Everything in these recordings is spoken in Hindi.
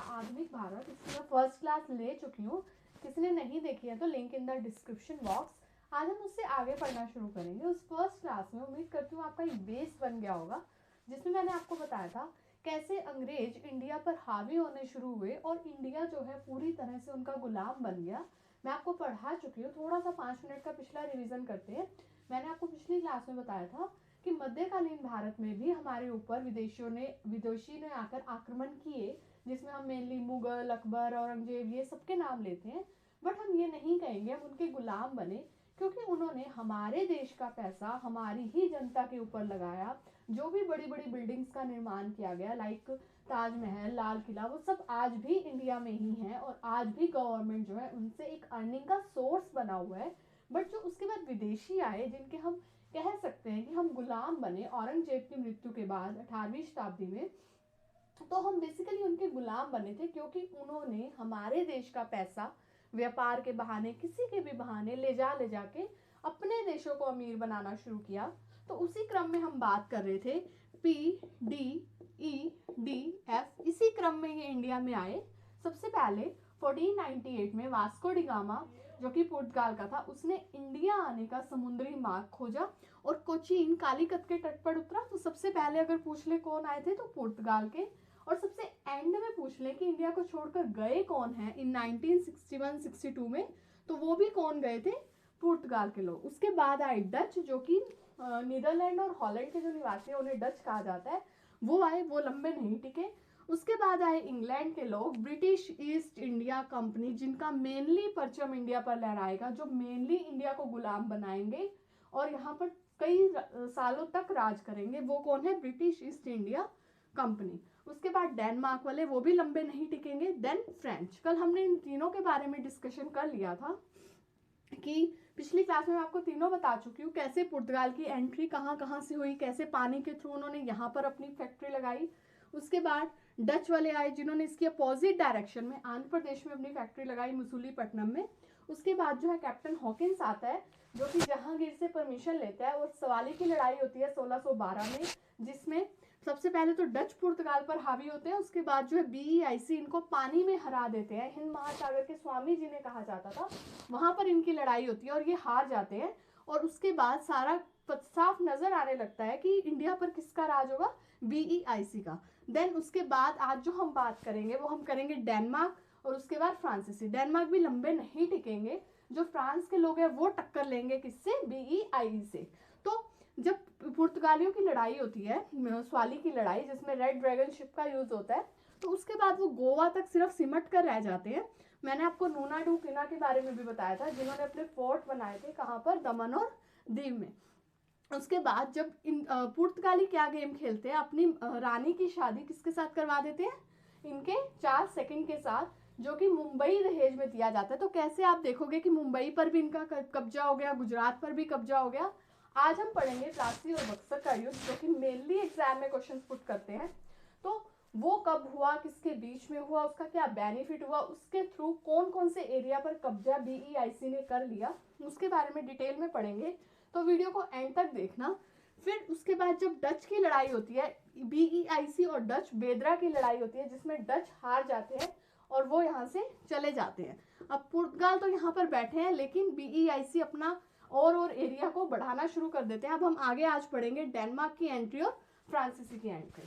आधुनिक भारत, इसकी मैं फर्स्ट क्लास ले चुकी हूँ। किसी ने नहीं देखी है तो link in the description box. आज हम उससे आगे पढ़ना शुरू करेंगे। उस फर्स्ट क्लास में उम्मीद करती हूँ आपका एक बेस बन गया होगा, जिसमें मैंने आपको बताया था कैसे अंग्रेज इंडिया पर हावी होने शुरू हुए और इंडिया जो है पूरी तरह से उनका गुलाम बन गया। मैं आपको पढ़ा चुकी हूँ, थोड़ा सा 5 मिनट का पिछला रिवीजन करते हैं। मैंने आपको पिछली क्लास में बताया था कि मध्यकालीन भारत में भी हमारे ऊपर विदेशी ने आकर आक्रमण किए, जिसमें हम मेनली मुगल, अकबर, औरंगजेब ये सबके नाम लेते हैं। बट हम ये नहीं कहेंगे हम उनके गुलाम बने, क्योंकि उन्होंने हमारे देश का पैसा हमारी ही जनता के ऊपर लगाया। जो भी बड़ी बड़ी बिल्डिंग्स का निर्माण किया गया, लाइक ताजमहल, लाल किला, वो सब आज भी इंडिया में ही है और आज भी गवर्नमेंट जो है उनसे एक अर्निंग का सोर्स बना हुआ है। बट जो उसके बाद विदेशी आए, जिनके हम कह सकते हैं कि हम गुलाम बने औरंगजेब की मृत्यु के बाद 18वीं शताब्दी में, तो हम बेसिकली उनके गुलाम बने थे, क्योंकि उन्होंने हमारे देश का पैसा व्यापार के बहाने, किसी के भी बहाने ले जाके अपने देशों को अमीर बनाना शुरू किया। तो उसी क्रम में हम बात कर रहे थे PDEDF, इसी क्रम में ये इंडिया में आए। सबसे पहले 1498 में वास्को डी गामा, जो कि पुर्तगाल का था, उसने इंडिया आने का समुद्री मार्ग खोजा और कोचीन कालीकत के तट पर उतरा। तो सबसे पहले अगर पूछ ले कौन आए थे तो पुर्तगाल के, और सबसे एंड में पूछ ले कि इंडिया को छोड़कर गए कौन है इन 1961-62 में, तो वो भी कौन गए थे, पुर्तगाल के लोग। उसके बाद आए डच, जो कि नीदरलैंड और हॉलैंड के जो निवासी है उन्हें डच कहा जाता है, वो आए, वो लंबे नहीं टिके। उसके बाद आए इंग्लैंड के लोग, ब्रिटिश ईस्ट इंडिया कंपनी, जिनका मेनली परचम इंडिया पर लहराएगा, जो मेनली इंडिया को गुलाम बनाएंगे और यहाँ पर कई सालों तक राज करेंगे, वो कौन है, ब्रिटिश ईस्ट इंडिया कंपनी। उसके बाद डेनमार्क वाले, वो भी लंबे नहीं टिकेंगे। Then French. कल हमने इन तीनों के बारे में डिस्कशन कर लिया था कि पिछली क्लास में मैं आपको तीनों बता चुकी हूँ, कैसे पुर्तगाल की एंट्री कहाँ कहाँ से हुई, कैसे पानी के थ्रू उन्होंने यहाँ पर अपनी फैक्ट्री लगाई। उसके बाद डच वाले आए, जिन्होंने इसकी अपोजिट डायरेक्शन में आंध्र प्रदेश में अपनी फैक्ट्री लगाई, मसूलीपट्टनम में। उसके बाद जो है कैप्टन हॉकिंस आता है, जो कि जहांगीर से परमिशन लेता है, और सवाली की लड़ाई होती है 1612 में, जिसमें सबसे पहले तो डच पुर्तगाल पर हावी होते हैं। उसके बाद जो है BEIC इनको पानी में हरा देते हैं। हिंद महासागर के स्वामी जी ने कहा जाता था, वहां पर इनकी लड़ाई होती है और ये हार जाते हैं। और उसके बाद सारा साफ नजर आने लगता है कि इंडिया पर किसका राज होगा, BEIC का। देन उसके बाद आज जो हम बात करेंगे वो हम करेंगे डेनमार्क, और उसके बाद फ्रांसीसी। डेनमार्क भी लंबे नहीं टिकेंगे, जो फ्रांस के लोग हैं वो टक्कर लेंगे किससे, BEIC से। तो जब पुर्तगालियों की लड़ाई होती है, स्वाली की लड़ाई, जिसमें रेड ड्रैगन शिप का यूज होता है, तो उसके बाद वो गोवा तक सिर्फ सिमट कर रह जाते हैं। मैंने आपको नूना डू किना के बारे में भी बताया था, जिन्होंने अपने फोर्ट बनाए थे, कहाँ पर, दमन और दीव में। उसके बाद जब इन पुर्तगाली क्या गेम खेलते हैं, अपनी रानी की शादी किसके साथ करवा देते हैं, इनके चार्ल्स सेकंड के साथ, जो कि मुंबई दहेज में दिया जाता है। तो कैसे आप देखोगे कि मुंबई पर भी इनका कब्जा हो गया, गुजरात पर भी कब्जा हो गया। आज हम पढ़ेंगे प्लासी और बक्सर का युद्ध, जो कि मेनली एग्जाम में क्वेश्चन पुट करते हैं। तो वो कब हुआ, किसके बीच में हुआ, उसका क्या बेनिफिट हुआ, उसके थ्रू कौन कौन से एरिया पर कब्जा BEIC ने कर लिया, उसके बारे में डिटेल में पढ़ेंगे। तो वीडियो को एंड तक देखना। फिर उसके बाद जब डच की लड़ाई होती है, BEIC और डच बेदरा की लड़ाई होती है, जिसमें डच हार जाते हैं और वो यहाँ से चले जाते हैं। अब पुर्तगाल तो यहाँ पर बैठे हैं, लेकिन BEIC अपना और एरिया को बढ़ाना शुरू कर देते हैं। अब हम आगे आज पढ़ेंगे डेनमार्क की एंट्री और फ्रांसीसी की एंट्री।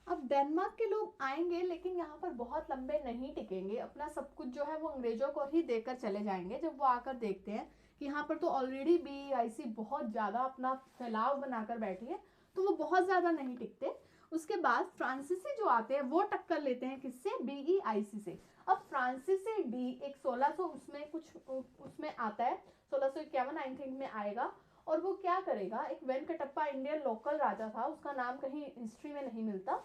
अब डेनमार्क के लोग आएंगे, लेकिन यहाँ पर बहुत लंबे नहीं टिकेंगे। अपना सब कुछ जो है वो अंग्रेजों को ही देकर चले जाएंगे। जब वो आकर देखते हैं कि यहाँ पर तो ऑलरेडी BEIC बहुत ज्यादा अपना फैलाव बनाकर बैठी है, तो वो बहुत ज्यादा नहीं टिकते। उसके बाद फ्रांसीसी जो आते हैं वो टक्कर लेते हैं किससे, BEIC से। अब फ्रांसीसी डी एक 1600 उसमें आता है, 1651 आई थिंक में आएगा। और वो क्या करेगा, एक वेंकटप्पा इंडियन लोकल राजा था, उसका नाम कहीं हिस्ट्री में नहीं मिलता।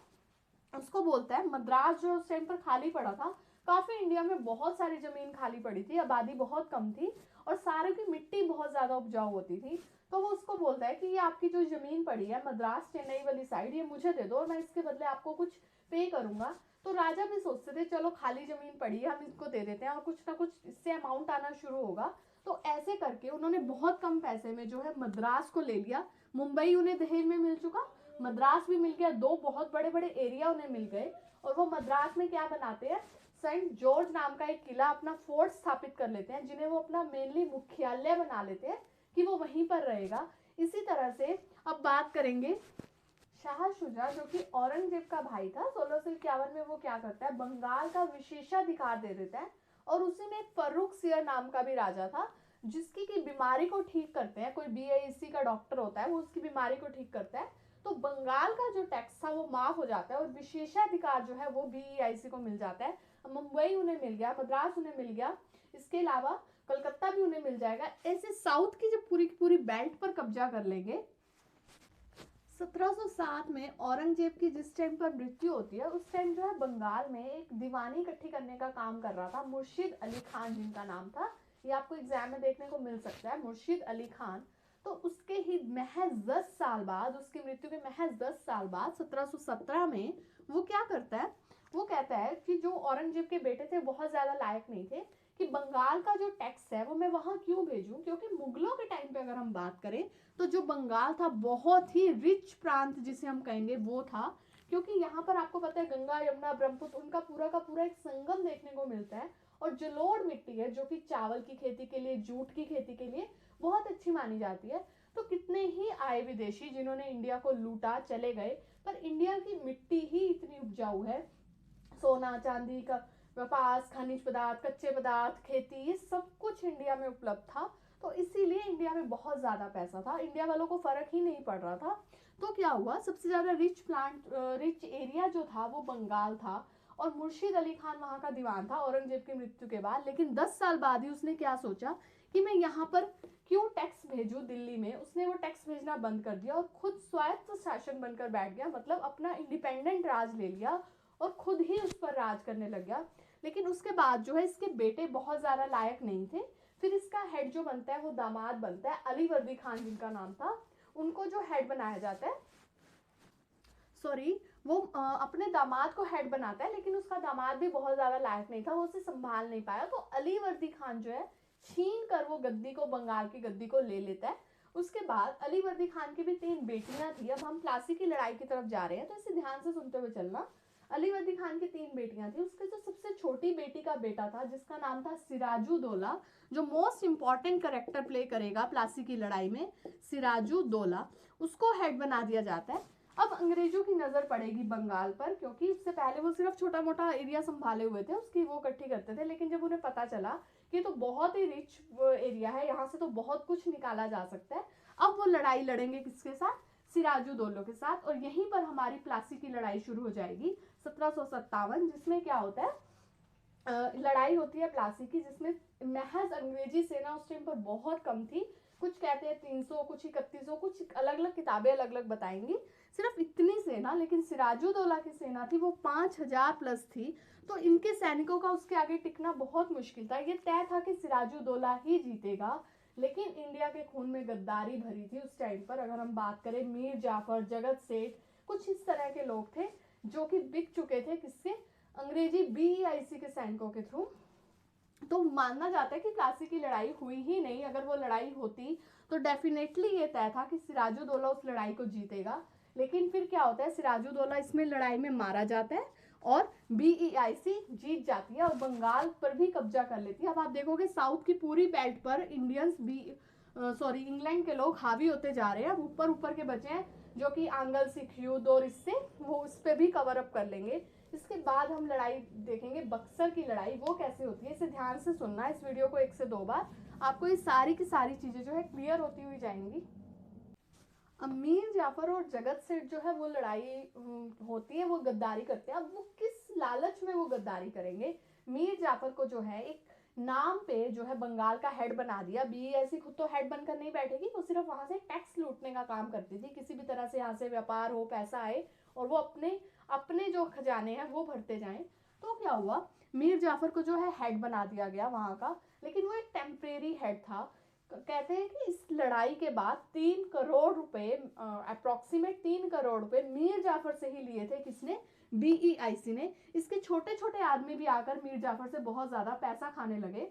उसको बोलता है, मद्रास जो उस टाइम पर खाली पड़ा था, काफी इंडिया में बहुत सारी जमीन खाली पड़ी थी, आबादी बहुत कम थी और सारे की मिट्टी बहुत ज्यादा उपजाऊ होती थी। तो वो उसको बोलता है कि ये आपकी जो जमीन पड़ी है मद्रास चेन्नई वाली साइड, ये मुझे दे दो और मैं इसके बदले आपको कुछ पे करूंगा। तो राजा भी सोचते थे चलो खाली जमीन पड़ी है, हम इसको दे देते हैं और कुछ ना कुछ इससे अमाउंट आना शुरू होगा। तो ऐसे करके उन्होंने बहुत कम पैसे में जो है मद्रास को ले लिया। मुंबई उन्हें दहेज में मिल चुका, मद्रास भी मिल गया, दो बहुत बड़े बड़े एरिया उन्हें मिल गए। और वो मद्रास में क्या बनाते हैं, सेंट जॉर्ज नाम का एक किला, अपना फोर्ट स्थापित कर लेते हैं, जिन्हें वो अपना मेनली मुख्यालय बना लेते हैं कि वो वहीं पर रहेगा। इसी तरह से अब बात करेंगे शाह शुजा, जो कि औरंगजेब का भाई था। 1651 में वो क्या करता है, बंगाल का विशेषाधिकार दे देता है, और उसी में फर्रुख सियर नाम का भी राजा था, जिसकी की बीमारी को ठीक करते हैं, कोई बीएससी का डॉक्टर होता है, वो उसकी बीमारी को ठीक करता है। तो बंगाल का जो टैक्स था वो माफ हो जाता है, और विशेषाधिकार जो है वो बीईआईसी को मिल जाता है। मुंबई उन्हें मिल गया, मद्रास उन्हें मिल गया, इसके अलावा कलकत्ता भी उन्हें मिल जाएगा। ऐसे साउथ की जो पूरी की पूरी बेल्ट पर कब्जा कर लेंगे। 1707 में औरंगजेब की जिस टाइम पर मृत्यु होती है, उस टाइम जो है बंगाल में एक दीवानी इकट्ठी करने का काम कर रहा था मुर्शिद अली खान, जिनका नाम था, ये आपको एग्जाम में देखने को मिल सकता है, मुर्शिद अली खान। तो उसके ही महज 10 साल बाद, उसकी मृत्यु के महज 10 साल बाद 1717 में वो क्या करता है, वो कहता है कि जो औरंगजेब के बेटे थे बहुत ज्यादा लायक नहीं थे, कि बंगाल का जो टैक्स है वो मैं वहां क्यों भेजूं, क्योंकि मुगलों के टाइम पे अगर हम बात करें तो जो बंगाल था बहुत ही रिच प्रांत जिसे हम कहेंगे वो था, क्योंकि यहाँ पर आपको पता है गंगा यमुना ब्रह्मपुत्र उनका पूरा का पूरा एक संगम देखने को मिलता है, और जलोढ़ मिट्टी है जो कि चावल की खेती के लिए, जूट की खेती के लिए बहुत अच्छी मानी जाती है। तो कितने ही आए विदेशी जिन्होंने इंडिया को लूटा, चले गए, पर इंडिया की मिट्टी ही इतनी उपजाऊ है, सोना चांदी का कपास, खनिज पदार्थ, कच्चे पदार्थ, खेती, ये सब कुछ इंडिया में उपलब्ध था। तो इसीलिए इंडिया में बहुत ज्यादा पैसा था, इंडिया वालों को फर्क ही नहीं पड़ रहा था। तो क्या हुआ, सबसे ज्यादा रिच एरिया जो था वो बंगाल था, और मुर्शिद अली खान वहां का दीवान था औरंगजेब की मृत्यु के बाद। लेकिन 10 साल बाद ही उसने क्या सोचा कि मैं यहाँ पर क्यों टैक्स भेजूं दिल्ली में, उसने वो टैक्स भेजना बंद कर दिया और खुद स्वायत्त शासन बनकर बैठ गया, मतलब अपना इंडिपेंडेंट राज ले लिया और खुद ही उस पर राज करने लग गया। लेकिन उसके बाद जो है इसके बेटे बहुत ज्यादा लायक नहीं थे, फिर इसका हेड जो बनता है वो दामाद बनता है, अलीवर्दी खान जिनका नाम था, उनको जो हेड बनाया जाता है, सॉरी वो अपने दामाद को हेड बनाता है, लेकिन उसका दामाद भी बहुत ज्यादा लायक नहीं था, वो उसे संभाल नहीं पाया। तो अलीवर्दी खान जो है छीन कर वो गद्दी को, बंगाल की गद्दी को ले लेता है। उसके बाद अलीवर्दी खान की भी 3 बेटियां थी। अब हम प्लासी की लड़ाई की तरफ जा रहे हैं, तो इसे ध्यान से सुनते हुए चलना। अलीवर्दी खान की 3 बेटियां थी, उसके जो सबसे छोटी बेटी का बेटा था जिसका नाम था सिराजुद्दौला, जो मोस्ट इंपॉर्टेंट करेक्टर प्ले करेगा प्लासी की लड़ाई में, सिराजुद्दौला, उसको हेड बना दिया जाता है। अब अंग्रेजों की नजर पड़ेगी बंगाल पर, क्योंकि उससे पहले वो सिर्फ छोटा मोटा एरिया संभाले हुए थे, उसकी वो इकट्ठी करते थे, लेकिन जब उन्हें पता चला कि तो बहुत ही रिच एरिया है, यहाँ से तो बहुत कुछ निकाला जा सकता है, अब वो लड़ाई लड़ेंगे किसके साथ, सिराजुद्दौला के साथ। और यहीं पर हमारी प्लासी की लड़ाई शुरू हो जाएगी 1757, जिसमें क्या होता है, लड़ाई होती है प्लासी की, जिसमें महज अंग्रेजी सेना उस टाइम पर बहुत कम थी, कुछ कहते हैं 300, कुछ 3100, कुछ अलग अलग किताबें अलग अलग बताएंगी, सिर्फ इतनी सेना। लेकिन सिराजुद्दौला की सेना थी वो 5000 प्लस थी, तो इनके सैनिकों का उसके आगे टिकना बहुत मुश्किल था। ये तय था कि सिराजुद्दौला ही जीतेगा, लेकिन इंडिया के खून में गद्दारी भरी थी उस टाइम पर। अगर हम बात करें मीर जाफर, जगत सेठ, कुछ इस तरह के लोग थे जो कि बिक चुके थे किससे, अंग्रेजी बीईआईसी के सैनिकों के थ्रू। तो मानना जाता है कि प्लासी की लड़ाई हुई ही नहीं, अगर वो लड़ाई होती तो डेफिनेटली ये तय था कि सिराजुद्दौला उस लड़ाई को जीतेगा। लेकिन फिर क्या होता है, सिराजुद्दौला इसमें लड़ाई में मारा जाता है और बीईआईसी जीत जाती है और बंगाल पर भी कब्जा कर लेती है। अब आप देखोगे साउथ की पूरी बेल्ट पर इंडियंस भी इंग्लैंड के लोग हावी होते जा रहे हैं। अब ऊपर ऊपर के बचे हैं जो कि आंग्ल सिख युद्ध, और इससे वो उस पर भी कवर अप कर लेंगे। इसके बाद हम लड़ाई देखेंगे बक्सर की लड़ाई, वो कैसे होती है, इसे ध्यान से सुनना, इस वीडियो को 1 से 2 बार, आपको ये सारी की सारी चीजें जो है क्लियर होती हुई जाएंगी। अब मीर जाफर और जगत सेठ जो है वो लड़ाई होती है, वो गद्दारी करते हैं। अब वो किस लालच में वो गद्दारी करेंगे, मीर जाफर को जो है एक नाम पे जो है बंगाल का हेड बना दिया। बीईआईसी खुद तो हेड बनकर नहीं बैठेगी, वो सिर्फ वहां से टैक्स लूटने का काम करती थी, किसी भी तरह से यहाँ से व्यापार हो, पैसा आए और वो अपने अपने जो खजाने हैं वो भरते जाएं। तो क्या हुआ, मीर जाफर को जो है हेड बना दिया गया वहां का, लेकिन वो एक टेम्परेरी हेड था। कहते हैं कि इस लड़ाई के बाद 3 करोड़ रुपए, अप्रोक्सीमेट 3 करोड़ रुपए मीर जाफर से ही लिए थे, किसने, बीईआईसी ने। इसके छोटे छोटे आदमी भी आकर मीर जाफर से बहुत ज्यादा पैसा खाने लगे।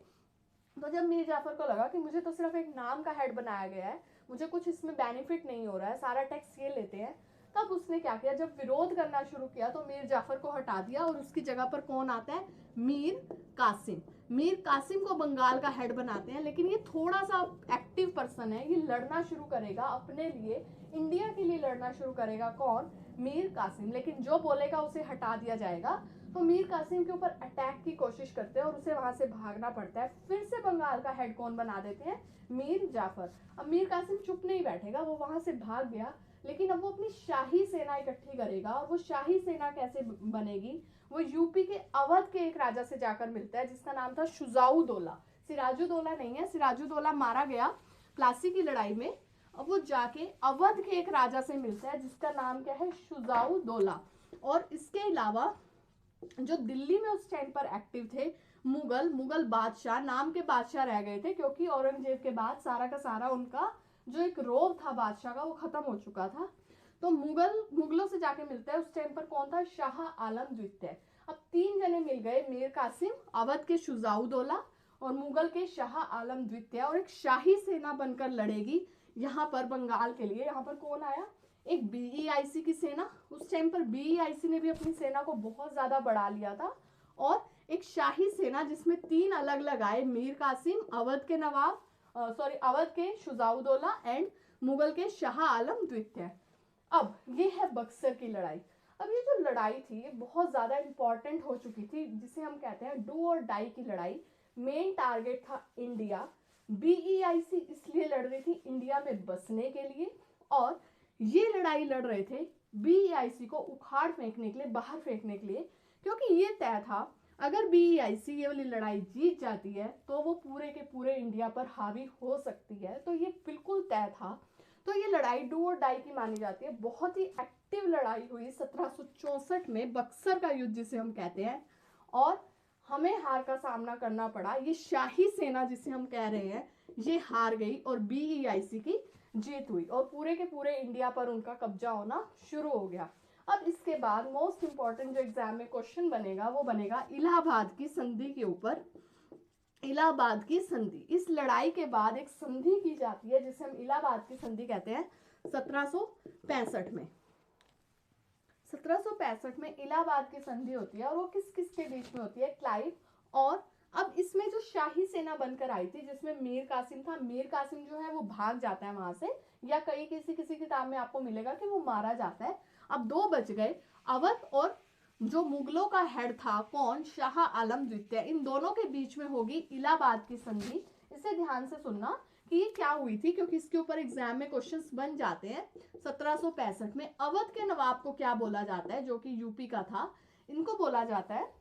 तो जब मीर जाफर को लगा कि मुझे तो सिर्फ एक नाम का हेड बनाया गया है, मुझे कुछ इसमें बेनिफिट नहीं हो रहा है, सारा टैक्स ये लेते हैं, तब उसने क्या किया, जब विरोध करना शुरू किया तो मीर जाफर को हटा दिया और उसकी जगह पर कौन आता है, मीर कासिम। मीर कासिम को बंगाल का हेड बनाते हैं, लेकिन ये थोड़ा सा एक्टिव पर्सन है, ये लड़ना शुरू करेगा अपने लिए, इंडिया के लिए लड़ना शुरू करेगा। कौन, मीर कासिम। लेकिन जो बोलेगा उसे हटा दिया जाएगा। तो मीर कासिम के ऊपर अटैक की कोशिश करते हैं और उसे वहां से भागना पड़ता है। फिर से बंगाल का हेड कौन बना देते हैं, मीर जाफर। अब मीर कासिम चुप नहीं बैठेगा, वो वहां से भाग गया, लेकिन अब वो अपनी शाही सेना इकट्ठी करेगा। और वो शाही सेना कैसे बनेगी, वो यूपी के अवध के एक राजा से जाकर मिलता है जिसका नाम था शुजाउदौला। सिराजुद्दौला नहीं है, सिराजुद्दौला मारा गया प्लासी की लड़ाई में। अब वो जाके अवध के एक राजा से मिलता है जिसका नाम क्या है, शुजाउदौला। और इसके अलावा जो दिल्ली में उस टाइम पर एक्टिव थे मुगल बादशाह, नाम के बादशाह रह गए थे क्योंकि औरंगजेब के बाद सारा का सारा उनका जो एक रोब था बादशाह का वो खत्म हो चुका था। तो मुगलों से जाके मिलता है। उस टाइम पर कौन था, शाह आलम द्वितीय। अब 3 जने मिल गए, मीर कासिम, अवध के शुजाउदौला और मुगल के शाह आलम द्वितीय, और एक शाही सेना बनकर लड़ेगी यहाँ पर बंगाल के लिए। यहाँ पर कौन आया, एक बीईआईसी की सेना। उस टाइम पर बीईआईसी ने भी अपनी सेना को बहुत ज्यादा बढ़ा लिया था। और एक शाही सेना जिसमें 3 अलग अलग आए, मीर कासिम, अवध के नवाब अवध के शुजाउदौला एंड मुगल के शाह आलम द्वितीय। अब ये है बक्सर की लड़ाई। अब ये जो लड़ाई थी ये बहुत ज्यादा इंपॉर्टेंट हो चुकी थी, जिसे हम कहते हैं डू और डाई की लड़ाई। मेन टारगेट था इंडिया। बीईआईसी इसलिए लड़ रही थी इंडिया में बसने के लिए, और ये लड़ाई लड़ रहे थे बीईआईसी को उखाड़ फेंकने के लिए, बाहर फेंकने के लिए, क्योंकि ये तय था अगर बीईआईसी ये वाली लड़ाई जीत जाती है तो वो पूरे के पूरे इंडिया पर हावी हो सकती है। तो ये बिल्कुल तय था। तो ये लड़ाई डू और डाई की मानी जाती है। बहुत ही एक्टिव लड़ाई हुई 1764 में, बक्सर का युद्ध जिसे हम कहते हैं, और हमें हार का सामना करना पड़ा। ये शाही सेना जिसे हम कह रहे हैं ये हार गई और बीईआईसी की जीत हुई और पूरे के पूरे इंडिया पर उनका कब्जा होना शुरू हो गया। अब इसके बाद मोस्ट इंपॉर्टेंट जो एग्जाम में क्वेश्चन बनेगा वो बनेगा इलाहाबाद की संधि के ऊपर। इलाहाबाद की संधि, इस लड़ाई के बाद एक संधि की जाती है जिसे हम इलाहाबाद की संधि कहते हैं 1765 में। 1765 में इलाहाबाद की संधि होती है और वो किस किस के बीच में होती है, क्लाइव और। अब इसमें जो शाही सेना बनकर आई थी जिसमें मीर कासिम था, मीर कासिम जो है वो भाग जाता है वहां से, या कई किसी किताब में आपको मिलेगा कि वो मारा जाता है। अब 2 बच गए, अवध और जो मुगलों का हेड था कौन, शाह आलम द्वितीय। इन दोनों के बीच में होगी इलाहाबाद की संधि। इसे ध्यान से सुनना कि ये क्या हुई थी, क्योंकि इसके ऊपर एग्जाम में क्वेश्चंस बन जाते हैं। 1765 में अवध के नवाब को क्या बोला जाता है, जो कि यूपी का था, इनको बोला जाता है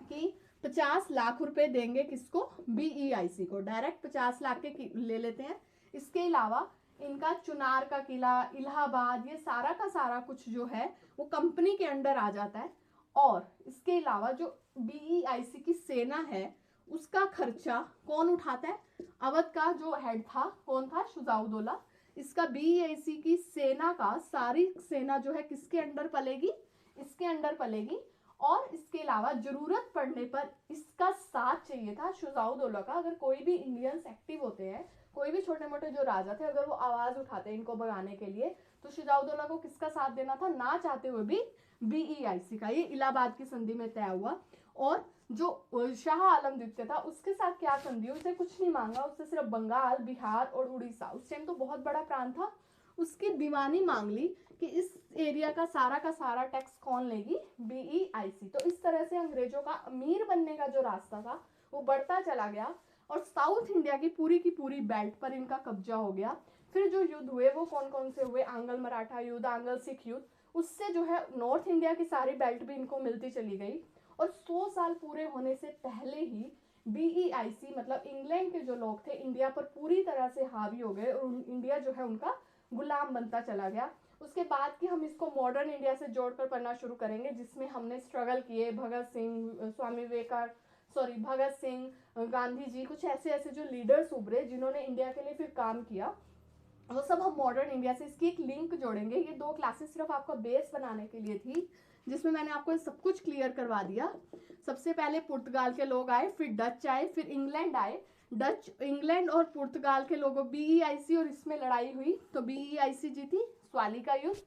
कि 50 लाख रुपए देंगे किसको, बीईआईसी को, डायरेक्ट 50 लाख के ले लेते हैं। इसके अलावा इनका चुनार का किला, इलाहाबाद, ये सारा का सारा कुछ जो है वो कंपनी के अंडर आ जाता है। और इसके अलावा जो बीईआईसी की सेना है उसका खर्चा कौन उठाता है, अवध का जो हेड था कौन था, शुजाउदौला। इसका बीईआईसी की सेना का सारी सेना जो है किसके अंडर पलेगी, इसके अंडर पलेगी। और इसके अलावा जरूरत पड़ने पर इसका साथ चाहिए था शुजाउदौला का। अगर कोई भी इंडियंस एक्टिव होते हैं, कोई भी छोटे मोटे जो राजा थे, अगर वो आवाज उठाते हैं इनको भगाने के लिए, तो शुजाउदौला को किसका साथ देना था, ना चाहते हुए भी बीईआईसी का। ये इलाहाबाद की संधि में तय हुआ। और जो शाह आलम द्वितीय था उसके साथ क्या संधि, उसे कुछ नहीं मांगा, उससे सिर्फ बंगाल, बिहार और उड़ीसा, उस टाइम तो बहुत बड़ा प्रांत था, उसकी दीवानी मांग ली कि इस एरिया का सारा टैक्स कौन लेगी, बीईआईसी। तो इस तरह से अंग्रेजों का अमीर बनने का जो रास्ता था वो बढ़ता चला गया और साउथ इंडिया की पूरी बेल्ट पर इनका कब्जा हो गया। फिर जो युद्ध हुए वो कौन कौन से हुए, आंग्ल मराठा युद्ध, आंग्ल सिख युद्ध, उससे जो है नॉर्थ इंडिया की सारी बेल्ट भी इनको मिलती चली गई। और 100 साल पूरे होने से पहले ही बीईआईसी मतलब इंग्लैंड के जो लोग थे इंडिया पर पूरी तरह से हावी हो गए और इंडिया जो है उनका गुलाम बनता चला गया। उसके बाद कि हम इसको मॉडर्न इंडिया से जोड़कर पढ़ना शुरू करेंगे, जिसमें हमने स्ट्रगल किए, भगत सिंह, स्वामी विवेकानंद, भगत सिंह, गांधी जी, कुछ ऐसे जो लीडर्स उभरे जिन्होंने इंडिया के लिए फिर काम किया, वो सब हम मॉडर्न इंडिया से इसकी एक लिंक जोड़ेंगे। ये 2 क्लासेस सिर्फ आपका बेस बनाने के लिए थी, जिसमें मैंने आपको सब कुछ क्लियर करवा दिया। सबसे पहले पुर्तगाल के लोग आए, फिर डच आए, फिर इंग्लैंड आए। डच, इंग्लैंड और पुर्तगाल के लोगों बीईआईसी और इसमें लड़ाई हुई तो बीईआईसी जीती, स्वाली का युद्ध।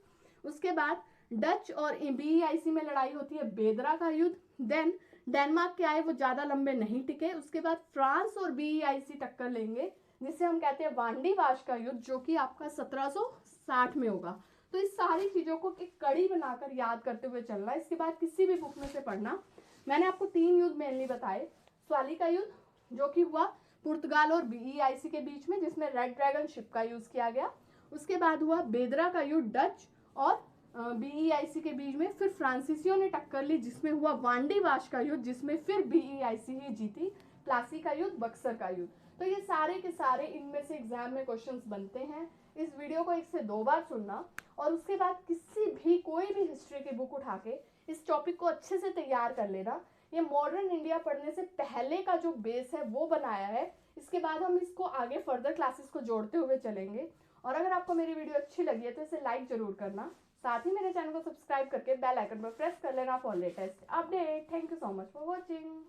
उसके बाद डच और बीईआईसी में लड़ाई होती है बेदरा का युद्ध। देन डेनमार्क के आए, वो ज़्यादा लंबे नहीं टिके। उसके बाद फ्रांस और बीईआईसी टक्कर लेंगे, जिसे हम कहते हैं वांडी वाश का युद्ध, जो कि आपका 1760 में होगा। तो इस सारी चीज़ों को एक कड़ी बनाकर याद करते हुए चलना। इसके बाद किसी भी बुक में से पढ़ना। मैंने आपको 3 युद्ध मेनली बताए। स्वाली का युद्ध जो कि हुआ पुर्तगाल और बीईआईसी के बीच में, जिसमें रेड ड्रैगन शिप का यूज़ किया गया। उसके बाद हुआ बेदरा का युद्ध डच और बीईआईसी के बीच में, फिर फ्रांसीसियों ने टक्कर ली, जिसमें हुआ वांडी वाश का युद्ध, जिसमें फिर बीईआईसी ही जीती। प्लासी का युद्ध, बक्सर का युद्ध। तो ये सारे के सारे इनमें से एग्जाम में क्वेश्चंस बनते हैं। इस वीडियो को 1 से 2 बार सुनना और उसके बाद किसी भी कोई भी हिस्ट्री की बुक उठा के इस टॉपिक को अच्छे से तैयार कर लेना। ये मॉडर्न इंडिया पढ़ने से पहले का जो बेस है वो बनाया है। इसके बाद हम इसको आगे फर्दर क्लासेस को जोड़ते हुए चलेंगे। और अगर आपको मेरी वीडियो अच्छी लगी है तो इसे लाइक जरूर करना, साथ ही मेरे चैनल को सब्सक्राइब करके बेल आइकन पर प्रेस कर लेना for latest update. Thank you so much for watching.